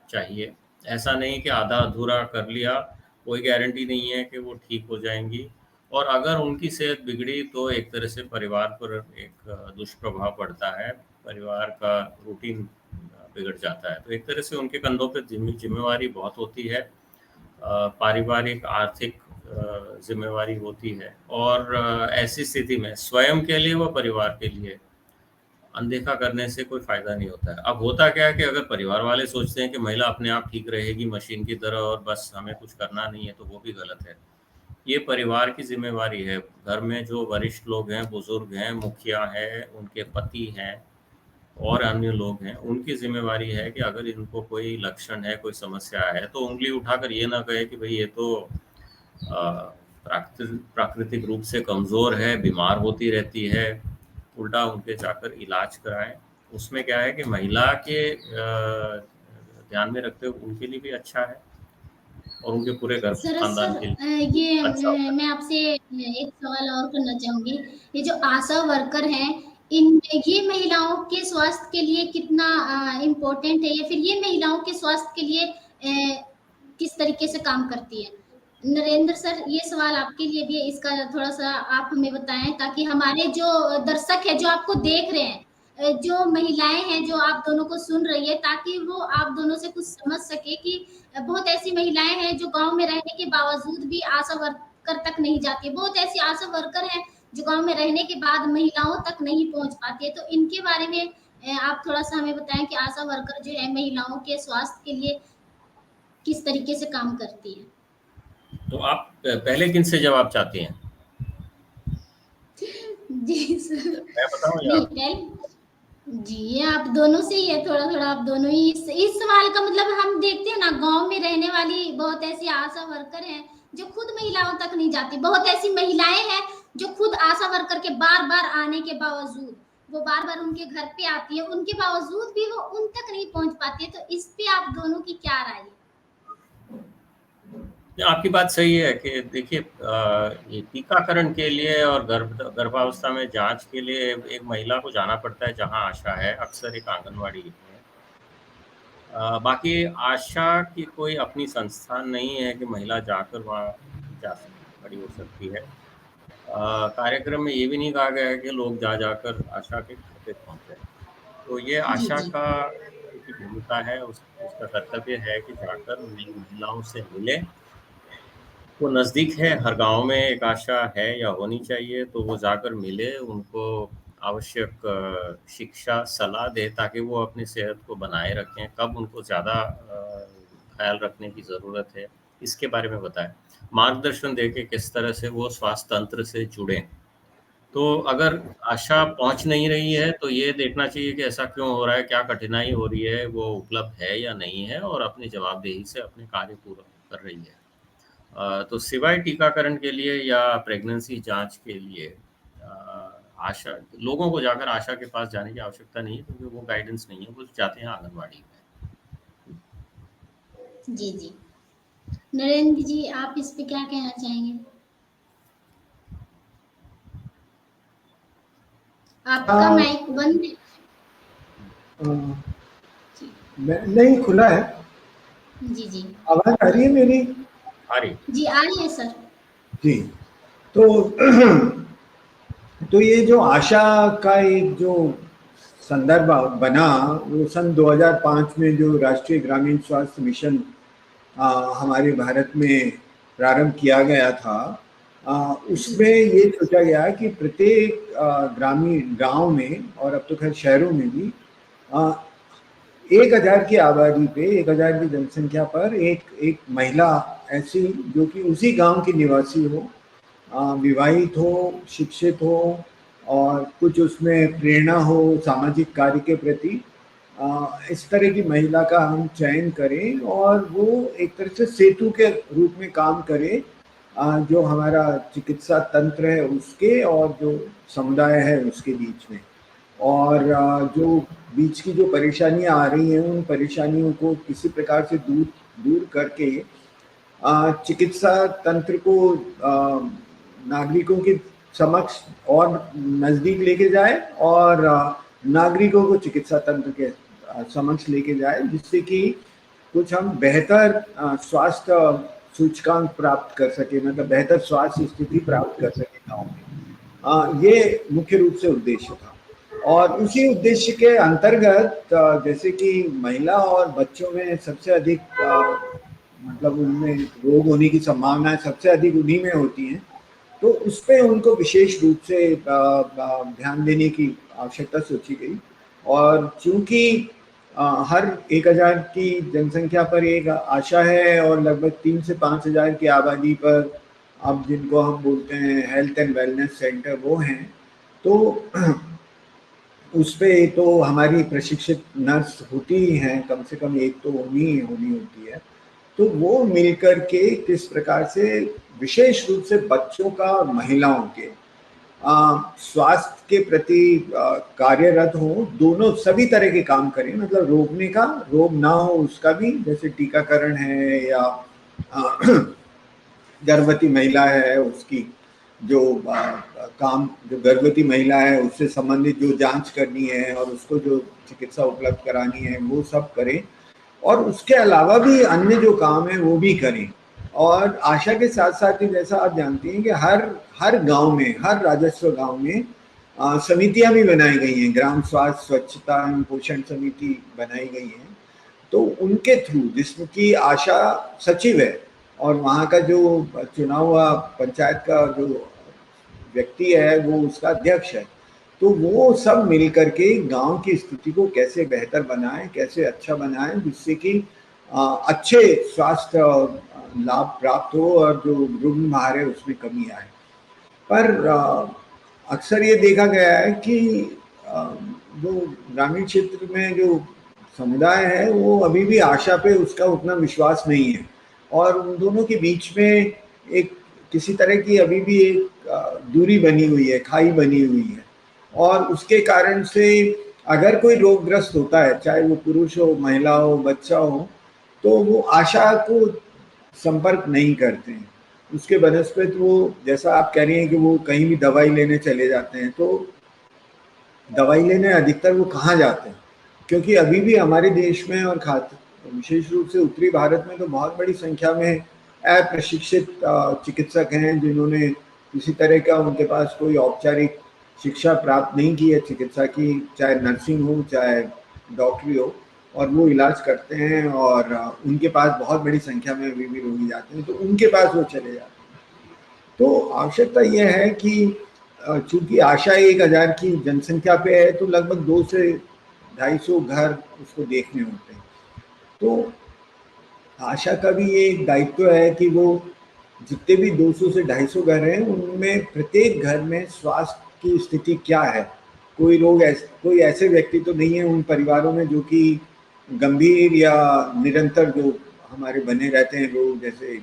चाहिए। ऐसा नहीं कि आधा अधूरा कर लिया, कोई गारंटी नहीं है कि वो ठीक हो जाएँगी। और अगर उनकी सेहत बिगड़ी तो एक तरह से परिवार पर एक दुष्प्रभाव पड़ता है, परिवार का रूटीन बिगड़ जाता है। तो एक तरह से उनके कंधों पे ज़िम्मेवारी बहुत होती है, पारिवारिक, आर्थिक ज़िम्मेवारी होती है। और ऐसी स्थिति में स्वयं के लिए व परिवार के लिए अनदेखा करने से कोई फ़ायदा नहीं होता है। अब होता क्या है कि अगर परिवार वाले सोचते हैं कि महिला अपने आप ठीक रहेगी मशीन की तरह और बस हमें कुछ करना नहीं है, तो वो भी गलत है। ये परिवार की ज़िम्मेवारी है। घर में जो वरिष्ठ लोग हैं, बुज़ुर्ग हैं, मुखिया हैं, उनके पति हैं और अन्य लोग हैं, उनकी ज़िम्मेवारी है कि अगर इनको कोई लक्षण है, कोई समस्या है, तो उँगली उठाकर ये ना कहे कि भई ये तो प्राकृतिक रूप से कमज़ोर है, बीमार होती रहती है। उल्टा उनके जाकर इलाज कराएँ। उसमें क्या है कि महिला के ध्यान में रखते हुए उनके लिए भी अच्छा है और उनके पूरे घर खानदान सर, के लिए ये अच्छा होता है। मैं आपसे एक सवाल और करना चाहूँगी। ये जो आशा वर्कर हैं, इन ये महिलाओं के स्वास्थ्य के लिए कितना इम्पोर्टेंट है, या फिर ये महिलाओं के स्वास्थ्य के लिए किस तरीके से काम करती है? नरेंद्र सर, ये सवाल आपके लिए भी है, इसका थोड़ा-सा आप हमें बताएँ ताकि हमारे जो दर्शक हैं, जो आपको देख रहे हैं, जो महिलाएँ हैं, जो आप दोनों को सुन रही है, ताकि वो आप दोनों से कुछ समझ सके कि बहुत ऐसी महिलाएँ हैं जो गाँव में रहने के बावजूद भी आशा वर्कर तक नहीं जाती है। बहुत ऐसी आशा वर्कर हैं जो गाँव में रहने के बाद महिलाओं तक नहीं पहुँच पाती है। तो इनके बारे में आप थोड़ा-सा हमें बताएँ कि आशा वर्कर जो है महिलाओं के स्वास्थ्य के लिए किस तरीके से काम करती है? तो आप पहले किनसे जवाब चाहती हैं? जी सर। मैं बताऊँ या नहीं, आप? जी, ये आप दोनों से ही है, थोड़ा-थोड़ा आप दोनों ही इस सवाल का मतलब हम देखते हैं ना, गाँव में रहने वाली बहुत ऐसी आशा वर्कर हैं, जो खुद महिलाओं तक नहीं जाती। बहुत ऐसी महिलाएँ हैं, जो खुद आशा वर्कर के बार-बार आने के बावजूद, वो बार-बार उनके घर पे आती है, उनके बावजूद भी वो उन तक नहीं पहुँच पाती है। तो इस पे आप दोनों की क्या राय है? आपकी बात सही है कि देखिए ये टीकाकरण के लिए और गर्भावस्था में जाँच के लिए एक महिला को जाना पड़ता है जहाँ आशा है, अक्सर एक आंगनवाड़ी है। बाकी आशा की कोई अपनी संस्थान नहीं है कि महिला जाकर वहाँ जा सकती, खड़ी हो सकती है। कार्यक्रम में ये भी नहीं कहा गया है कि लोग जाकर आशा के घर पे पहुँचे। तो ये जी, आशा जी। का की भूमिका है, उसका कर्तव्य है कि जाकर महिलाओं से मिले। वो नज़दीक है, हर गाँव में एक आशा है या होनी चाहिए, तो वो जाकर मिले, उनको आवश्यक शिक्षा, सलाह दे ताकि वो अपनी सेहत को बनाए रखें, कब उनको ज़्यादा ख़्याल रखने की ज़रूरत है, इसके बारे में बताएँ। मार्गदर्शन देके किस तरह से वो स्वास्थ्य तंत्र से जुड़ें। तो अगर आशा पहुँच नहीं रही है, तो ये देखना चाहिए कि ऐसा क्यों हो रहा है, क्या कठिनाई हो रही है, वो उपलब्ध है या नहीं है और अपनी जवाबदेही से अपने कार्य पूरा कर रही है। तो सिवाय टीकाकरण के लिए या प्रेगनेंसी जाँच के लिए आशा लोगों को जाकर आशा के पास जाने की आवश्यकता नहीं है क्योंकि वो गाइडेंस नहीं है, वो जाते हैं आंगनवाड़ी में। जी, जी। नरेंद्र जी, आप इस पे क्या कहना चाहेंगे? आपका आ, माइक बंद है। जी, नहीं, खुला है। जी, जी। आवाज़ आ रही है मेरी? आ रही जी, आ रही है सर। जी। तो तो ये जो आशा का एक जो संदर्भ बना, वो सन 2005 में जो राष्ट्रीय ग्रामीण स्वास्थ्य मिशन हमारे भारत में प्रारंभ किया गया था, उसमें ये सोचा गया कि प्रत्येक ग्रामीण गांव में और अब तो खैर शहरों में भी 1000 की आबादी पे, 1000 की जनसंख्या पर एक महिला ऐसी जो कि उसी गांव की निवासी हो, विवाहित हो, शिक्षित हो और कुछ उसमें प्रेरणा हो सामाजिक कार्य के प्रति, इस तरह की महिला का हम चयन करें और वो एक तरह से सेतु के रूप में काम करे जो हमारा चिकित्सा तंत्र है उसके और जो समुदाय है उसके बीच में। और जो बीच की जो परेशानियां आ रही हैं उन परेशानियों को किसी प्रकार से दूर दूर करके चिकित्सा तंत्र को नागरिकों के समक्ष और नज़दीक लेके जाए और नागरिकों को चिकित्सा तंत्र के समक्ष लेके जाए, जिससे कि कुछ हम बेहतर स्वास्थ्य सूचकांक प्राप्त कर सके, मतलब बेहतर स्वास्थ्य स्थिति प्राप्त कर सके गाँव में। ये मुख्य रूप से उद्देश्य था और उसी उद्देश्य के अंतर्गत जैसे कि महिला और बच्चों में सबसे अधिक मतलब उनमें रोग होने की संभावनाएं सबसे अधिक उन्हीं में होती हैं, तो उस पर उनको विशेष रूप से ध्यान देने की आवश्यकता सोची गई। और चूंकि हर 1000 की जनसंख्या पर एक आशा है और लगभग 3 से 5 हज़ार की आबादी पर अब जिनको हम बोलते हैं हेल्थ एंड वेलनेस सेंटर वो हैं, तो उस पे तो हमारी प्रशिक्षित नर्स होती ही हैं, कम से कम एक तो होनी होती है। तो वो मिलकर के किस प्रकार से विशेष रूप से बच्चों का और महिलाओं के स्वास्थ्य के प्रति कार्यरत हो, दोनों सभी तरह के काम करें, मतलब रोकने का, रोग ना हो उसका भी, जैसे टीकाकरण है या गर्भवती महिला है उसकी जो काम, जो गर्भवती महिला है उससे संबंधित जो जांच करनी है और उसको जो चिकित्सा उपलब्ध करानी है वो सब करें। और उसके अलावा भी अन्य जो काम है वो भी करें। और आशा के साथ साथ ही जैसा आप जानती हैं कि हर गांव में, हर राजस्व गांव में समितियां भी बनाई गई हैं, ग्राम स्वास्थ्य स्वच्छता एवं पोषण समिति बनाई गई है। तो उनके थ्रू, जिसमें की आशा सचिव है और वहाँ का जो चुना हुआ पंचायत का जो व्यक्ति है वो उसका अध्यक्ष है, तो वो सब मिल करके गांव की स्थिति को कैसे बेहतर बनाएं, कैसे अच्छा बनाएं, जिससे कि अच्छे स्वास्थ्य लाभ प्राप्त हो और जो रुग्ण भार है उसमें कमी आए। पर अक्सर ये देखा गया है कि जो ग्रामीण क्षेत्र में जो समुदाय है वो अभी भी आशा पे उसका उतना विश्वास नहीं है और उन दोनों के बीच में एक किसी तरह की अभी भी एक दूरी बनी हुई है, खाई बनी हुई है। और उसके कारण से अगर कोई रोगग्रस्त होता है, चाहे वो पुरुष हो, महिला हो, बच्चा हो, तो वो आशा को संपर्क नहीं करते हैं। उसके बनस्पत वो, जैसा आप कह रही हैं कि वो कहीं भी दवाई लेने चले जाते हैं, तो दवाई लेने अधिकतर वो कहाँ जाते हैं? क्योंकि अभी भी हमारे देश में और खास विशेष रूप से उत्तरी भारत में तो बहुत बड़ी संख्या में अप्रशिक्षित चिकित्सक हैं जिन्होंने किसी तरह का, उनके पास कोई औपचारिक शिक्षा प्राप्त नहीं की है चिकित्सा की, चाहे नर्सिंग हो चाहे डॉक्टरी हो, और वो इलाज करते हैं और उनके पास बहुत बड़ी संख्या में अभी भी रोगी जाते हैं, तो उनके पास वो चले जाते हैं। तो आवश्यकता यह है कि चूंकि आशा 1000 की जनसंख्या पे है, तो लगभग 2 से 250 घर उसको देखने होते हैं। तो आशा का भी ये एक दायित्व है कि वो जितने भी 200 से 250 घर हैं उनमें प्रत्येक घर में स्वास्थ्य की स्थिति क्या है, कोई रोग कोई ऐसे व्यक्ति तो नहीं है उन परिवारों में जो कि गंभीर या निरंतर जो हमारे बने रहते हैं रोग, जैसे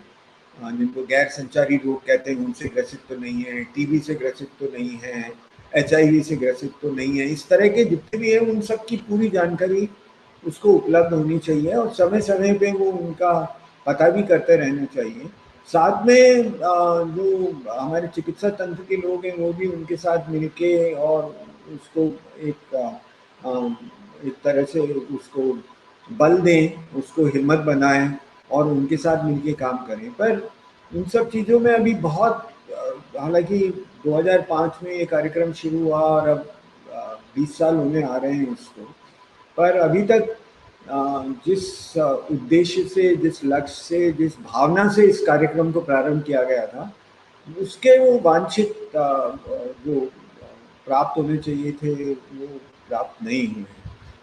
जिनको गैर संचारी रोग कहते हैं, उनसे ग्रसित तो नहीं है, टीबी से ग्रसित तो नहीं है, HIV से ग्रसित तो नहीं है। इस तरह के जितने भी हैं उन सब की पूरी जानकारी उसको उपलब्ध होनी चाहिए और समय समय पे वो उनका पता भी करते रहना चाहिए। साथ में जो हमारे चिकित्सा तंत्र के लोग हैं वो भी उनके साथ मिलके और उसको एक तरह से उसको बल दें, उसको हिम्मत बनाएं और उनके साथ मिलके काम करें। पर इन सब चीज़ों में अभी बहुत, हालांकि 2005 में ये कार्यक्रम शुरू हुआ और अब 20 साल होने आ रहे हैं इसको, पर अभी तक जिस उद्देश्य से, जिस लक्ष्य से, जिस भावना से इस कार्यक्रम को प्रारंभ किया गया था, उसके वो वांछित जो प्राप्त होने चाहिए थे वो प्राप्त नहीं हुए।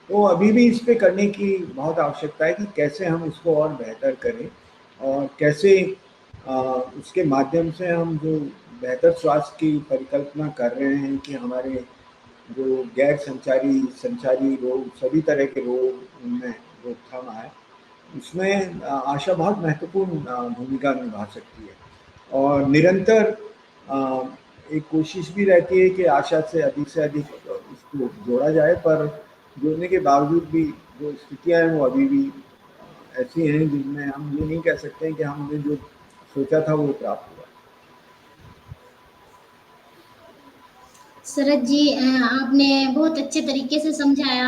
तो अभी भी इस पे करने की बहुत आवश्यकता है कि कैसे हम इसको और बेहतर करें और कैसे उसके माध्यम से हम जो बेहतर स्वास्थ्य की परिकल्पना कर रहे हैं कि हमारे जो गैर संचारी रोग, सभी तरह के रोग उनमें रोकथाम आए, उसमें आशा बहुत महत्वपूर्ण भूमिका निभा सकती है। और निरंतर एक कोशिश भी रहती है कि आशा से अधिक इसको जोड़ा जाए, पर जोड़ने के बावजूद भी जो स्थितियाँ हैं वो अभी भी ऐसी हैं जिनमें हम ये नहीं कह सकते हैं कि हमने जो सोचा था वो प्राप्त हुआ। शरद जी, आपने बहुत अच्छे तरीके से समझाया।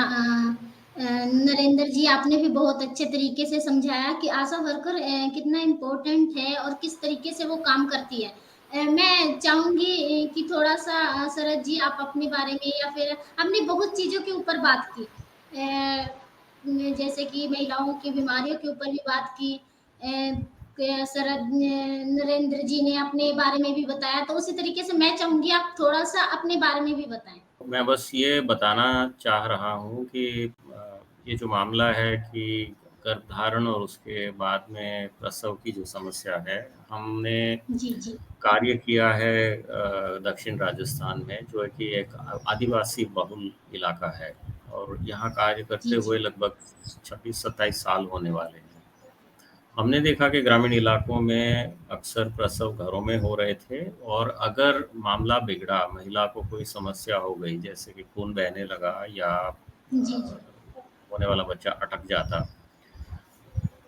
नरेंद्र जी, आपने भी बहुत अच्छे तरीके से समझाया कि आशा वर्कर कितना इम्पोर्टेंट है और किस तरीके से वो काम करती है। मैं चाहूंगी कि थोड़ा सा शरद जी आप अपने बारे में, या फिर हमने बहुत चीजों के ऊपर बात की, जैसे कि महिलाओं की बीमारियों के ऊपर भी बात की। शरद नरेंद्र जी ने अपने बारे में भी बताया, तो उसी तरीके से मैं चाहूंगी आप थोड़ा सा अपने बारे में भी बताएं। मैं बस ये बताना चाह रहा हूँ कि ये जो मामला है कि गर्भधारण और उसके बाद में प्रसव की जो समस्या है, हमने जी जी कार्य किया है दक्षिण राजस्थान में, जो है कि एक आदिवासी बहुल इलाका है, और यहाँ कार्य करते जी हुए जी लगभग 26-27 साल होने वाले हैं। हमने देखा कि ग्रामीण इलाकों में अक्सर प्रसव घरों में हो रहे थे, और अगर मामला बिगड़ा, महिला को कोई समस्या हो गई, जैसे कि खून बहने लगा या जी जी होने वाला बच्चा अटक जाता,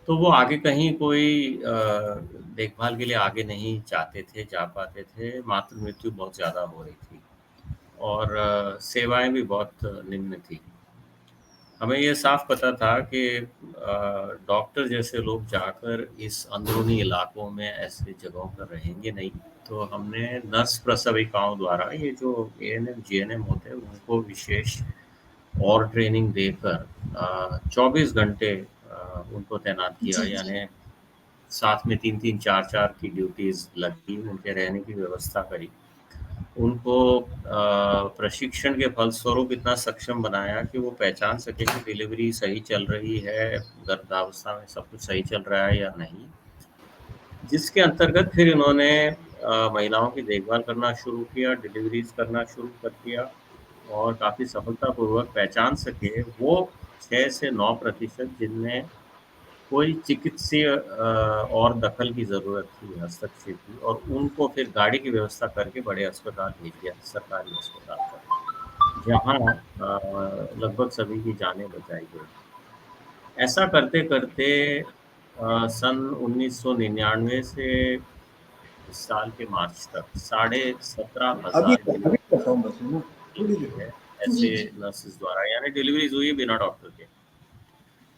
तो वो आगे कहीं कोई देखभाल के लिए आगे नहीं जाते थे, जा पाते थे। मातृ मृत्यु बहुत ज़्यादा हो रही थी और सेवाएं भी बहुत निम्न थी। हमें ये साफ पता था कि डॉक्टर जैसे लोग जाकर इस अंदरूनी इलाकों में ऐसे जगहों पर रहेंगे नहीं। तो हमने नर्स प्रसविकाओं द्वारा, ये जो एएनएम जीएनएम होते हैं, उनको विशेष और ट्रेनिंग देकर 24 घंटे उनको तैनात किया, जी जी यानी साथ में 3-3, 4-4 की ड्यूटीज लगी, उनके रहने की व्यवस्था करी, उनको प्रशिक्षण के फलस्वरूप इतना सक्षम बनाया कि वो पहचान सके कि डिलीवरी सही चल रही है, गर्भावस्था में सब कुछ सही चल रहा है या नहीं। जिसके अंतर्गत फिर इन्होंने महिलाओं की देखभाल करना शुरू किया, डिलीवरीज करना शुरू कर दिया, और काफ़ी सफलतापूर्वक पहचान सके वो 6 से 9% जिनमें कोई चिकित्सीय और दखल की ज़रूरत थी, हस्तक्षेप की, और उनको फिर गाड़ी की व्यवस्था करके बड़े अस्पताल भेज दिया, सरकारी अस्पताल पर, जहाँ लगभग सभी की जानें बचाई गई। ऐसा करते-करते सन 1999 से इस साल के मार्च तक साढ़े अभी 17,000 अभी का फॉर्म बस है ना, थोड़ी डिलीवरी देर। है जी ऐसे जी नर्सेज द्वारा, यानी डिलीवरीज हुई है बिना डॉक्टर के।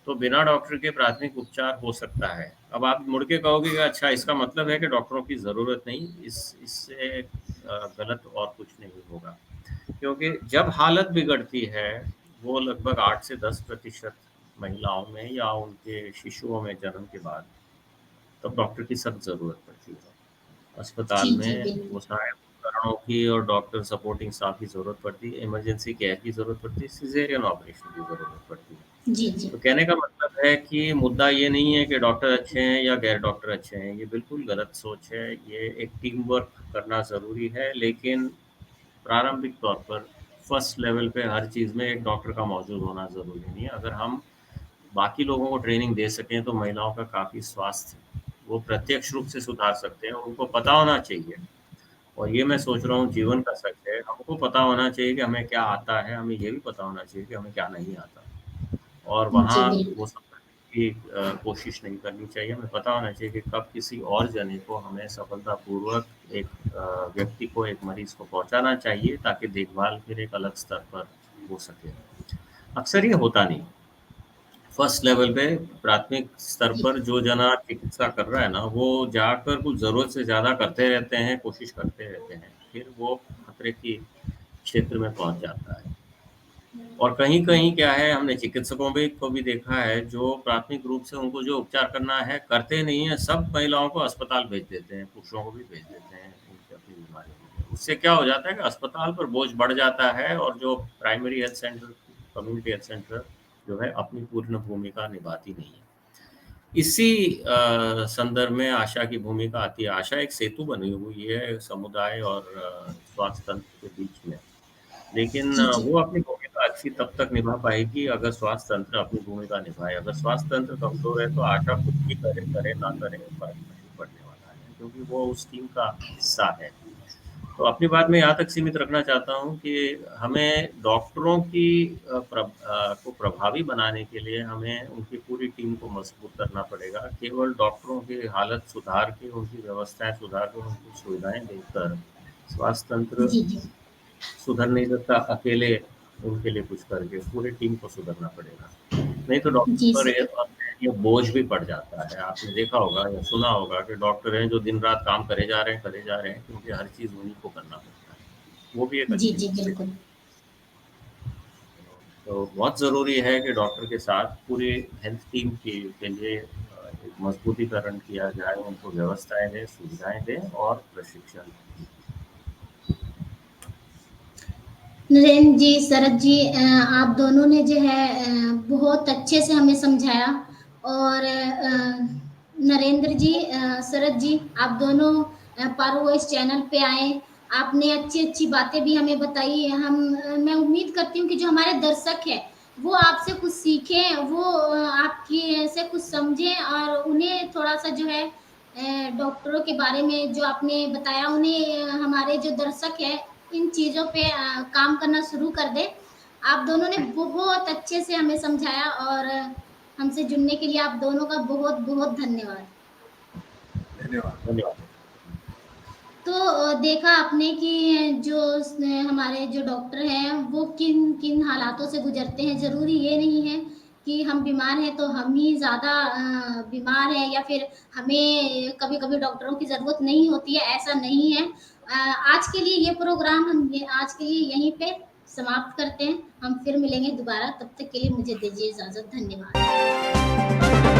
तो बिना डॉक्टर के प्राथमिक उपचार हो सकता है। अब आप मुड़ के कहोगे कि अच्छा, इसका मतलब है कि डॉक्टरों की ज़रूरत नहीं, इससे गलत और कुछ नहीं होगा। क्योंकि जब हालत बिगड़ती है, वो लगभग 8 से 10% महिलाओं में या उनके शिशुओं में जन्म के बाद, तब डॉक्टर की सख्त ज़रूरत पड़ती है। अस्पताल जी जी में वो बिल्कुल। सारे उपकरणों की और डॉक्टर सपोर्टिंग स्टाफ की ज़रूरत पड़ती है, इमरजेंसी केयर की ज़रूरत पड़ती है, सिज़ेरियन ऑपरेशन की ज़रूरत पड़ती है। जी जी तो कहने का मतलब है कि मुद्दा ये नहीं है कि डॉक्टर अच्छे हैं या गैर डॉक्टर अच्छे हैं, ये बिल्कुल गलत सोच है। ये एक टीम वर्क करना ज़रूरी है, लेकिन प्रारंभिक तौर पर फर्स्ट लेवल पे हर चीज़ में एक डॉक्टर का मौजूद होना ज़रूरी नहीं है। अगर हम बाकी लोगों को ट्रेनिंग दे सकें, तो महिलाओं का काफ़ी स्वास्थ्य वो प्रत्यक्ष रूप से सुधार सकते हैं। उनको पता होना चाहिए, और ये मैं सोच रहा हूँ जीवन का सच है, हमको पता होना चाहिए कि हमें क्या आता है, हमें ये भी पता होना चाहिए कि हमें क्या नहीं आता। और जी वहाँ वो बिल्कुल। सब करने की कोशिश नहीं करनी चाहिए। हमें पता होना चाहिए कि कब किसी और जने को हमें सफलतापूर्वक एक व्यक्ति को, एक मरीज़ को पहुँचाना चाहिए, ताकि देखभाल फिर एक अलग स्तर पर हो सके। अक्सर ये होता नहीं। फर्स्ट लेवल पे प्राथमिक स्तर जी पर जो जना चिकित्सा कर रहा है ना, वो जाकर कुछ ज़रूरत से ज़्यादा करते रहते हैं, कोशिश करते रहते हैं। फिर वो खतरे की क्षेत्र में पहुँच जाता है। और कहीं-कहीं क्या है, हमने चिकित्सकों भी को भी देखा है, जो प्राथमिक रूप से उनको जो उपचार करना है, करते नहीं हैं, सब महिलाओं को अस्पताल भेज देते हैं, पुरुषों को भी भेज देते हैं उनकी अपनी बीमारियों के लिए। उससे क्या हो जाता है कि अस्पताल पर बोझ बढ़ जाता है और जो primary health centre, community health centre जो है, अपनी पूर्ण भूमिका निभाती नहीं है। इसी संदर्भ में आशा की भूमिका आती है। आशा एक सेतु बनी हुई है समुदाय और स्वास्थ्य तंत्र के बीच में। लेकिन जी, जी। वो अपनी भूमिका अच्छी तब तक निभा पाएगी अगर स्वास्थ्य तंत्र अपनी भूमिका निभाए। अगर स्वास्थ्य तंत्र कमज़ोर है तो आशा कुछ भी करे, करे ना करे, फ़र्क नहीं पड़ने वाला है, क्योंकि वो उस टीम का हिस्सा है। तो अपनी बात मैं यहाँ तक सीमित रखना चाहता हूँ कि हमें डॉक्टरों की को प्रभावी बनाने के लिए हमें उनकी पूरी टीम को मजबूत करना पड़ेगा। केवल डॉक्टरों की हालत सुधार के, उनकी व्यवस्थाएँ सुधार के, उनको सुविधाएँ देकर स्वास्थ्य तंत्र जी, जी। सुधर नहीं सकता अकेले उनके लिए कुछ करके, पूरी टीम को सुधरना पड़ेगा। नहीं तो डॉक्टर जी, पर स ये बोझ भी पड़ जाता है। आपने देखा होगा या सुना होगा कि डॉक्टर हैं जो दिन-रात काम करे जा रहे हैं क्योंकि हर चीज़ उन्हीं को करना पड़ता है। वो भी एक जी, अच्छी जी, स्थिति। बिल्कुल। तो बहुत ज़रूरी है कि डॉक्टर के साथ पूरी हेल्थ टीम के लिए एक मजबूतीकरण किया जाए, उनको व्यवस्थाएँ दें, सुविधाएँ दें और प्रशिक्षण। नरेंद्र जी, शरद जी, आप दोनों ने जो है बहुत अच्छे से हमें समझाया और नरेंद्र जी, शरद जी, आप दोनों पारो वॉइस चैनल पे आए। आपने अच्छी-अच्छी बातें भी हमें बताई। मैं उम्मीद करती हूँ कि जो हमारे दर्शक हैं, वो आपसे कुछ सीखें, वो आपकी से कुछ समझें और उन्हें थोड़ा-सा जो है डॉक्टरों के बारे में जो आपने बताया, उन्हें हमारे जो दर्शक हैं, इन चीज़ों पे काम करना शुरू कर दें। आप दोनों ने बहुत अच्छे से हमें समझाया और हमसे जुड़ने के लिए आप दोनों का बहुत-बहुत धन्यवाद। धन्यवाद। धन्यवाद। तो देखा आपने कि जो हमारे जो डॉक्टर हैं, वो किन-किन हालातों से गुज़रते हैं। ज़रूरी ये नहीं है कि हम बीमार हैं, तो हम ही ज़्यादा बीमार हैं या फिर हमें कभी-कभी डॉक्टरों की ज़रूरत नहीं होती है, ऐसा नहीं है। आज के लिए ये प्रोग्राम हम ये आज के लिए यहीं पे समाप्त करते हैं। हम फिर मिलेंगे दोबारा, तब तक के लिए मुझे दीजिए इजाज़त। धन्यवाद।